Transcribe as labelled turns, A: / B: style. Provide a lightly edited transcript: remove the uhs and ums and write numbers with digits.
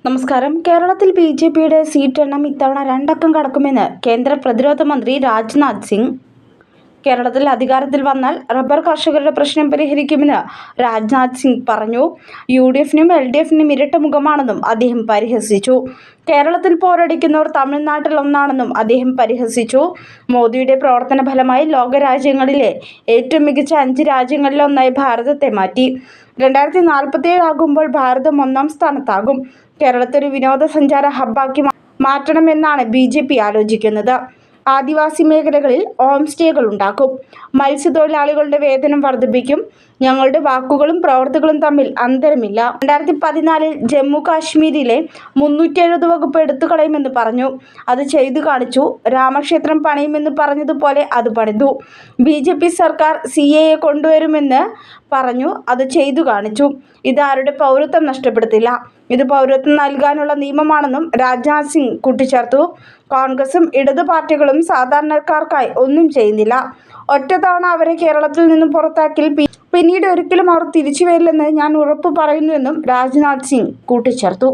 A: നമസ്കാരം. കേരളത്തിൽ ബിജെപിയുടെ സീറ്റ് എണ്ണം ഇത്തവണ 2 അക്കം കടക്കുമെന്ന് കേന്ദ്ര പ്രതിരോധ മന്ത്രി രാജ്നാഥ് സിംഗ്. കേരളത്തിൽ അധികാരത്തിൽ വന്നാൽ റബ്ബർ കർഷകരുടെ പ്രശ്നം പരിഹരിക്കുമെന്ന് രാജ്നാഥ് സിംഗ് പറഞ്ഞു. UDF-നും LDF-നും ഇരട്ട മുഖമാണെന്നും അദ്ദേഹം പരിഹസിച്ചു. കേരളത്തിൽ പോരടിക്കുന്നവർ തമിഴ്നാട്ടിൽ ഒന്നാണെന്നും അദ്ദേഹം പരിഹസിച്ചു. മോദിയുടെ പ്രവർത്തന ഫലമായി ലോകരാജ്യങ്ങളിലെ ഏറ്റവും മികച്ച 5 രാജ്യങ്ങളിലൊന്നായി ഭാരതത്തെ മാറ്റി. 2047 ആകുമ്പോൾ ഭാരതം 1-ാം സ്ഥാനത്താകും. കേരളത്തെ ഒരു വിനോദസഞ്ചാര ഹബ്ബാക്കി മാറ്റണമെന്നാണ് BJP ആലോചിക്കുന്നത്. ആദിവാസി മേഖലകളിൽ ഹോം സ്റ്റേകൾ ഉണ്ടാക്കും. മത്സ്യത്തൊഴിലാളികളുടെ വേതനം വർദ്ധിപ്പിക്കും. ഞങ്ങളുടെ വാക്കുകളും പ്രവർത്തികളും തമ്മിൽ അന്തരമില്ല. 2014 ജമ്മു കാശ്മീരിലെ 370 വകുപ്പ് എടുത്തുകളയുമെന്ന് പറഞ്ഞു. അത് ചെയ്തു കാണിച്ചു. രാമക്ഷേത്രം പണിയുമെന്ന് പറഞ്ഞതുപോലെ അത് പണിതു. BJP സർക്കാർ CAA കൊണ്ടുവരുമെന്ന് പറഞ്ഞു. അത് ചെയ്തു കാണിച്ചു. ഇത് ആരുടെ പൗരത്വം നഷ്ടപ്പെടുത്തില്ല. ഇത് പൗരത്വം നൽകാനുള്ള നിയമമാണെന്നും രാജ്നാഥ് സിംഗ് കൂട്ടിച്ചേർത്തു. കോൺഗ്രസും ഇടതു പാർട്ടികളും സാധാരണക്കാർക്കായി ഒന്നും ചെയ്യുന്നില്ല. ഒറ്റത്തവണ അവരെ കേരളത്തിൽ നിന്നും പുറത്താക്കിയാൽ പിന്നീട് ഒരിക്കലും അവർ തിരിച്ചു വരില്ലെന്ന് ഞാൻ ഉറപ്പു പറയുന്നുവെന്നും രാജ്നാഥ് സിംഗ് കൂട്ടിച്ചേർത്തു.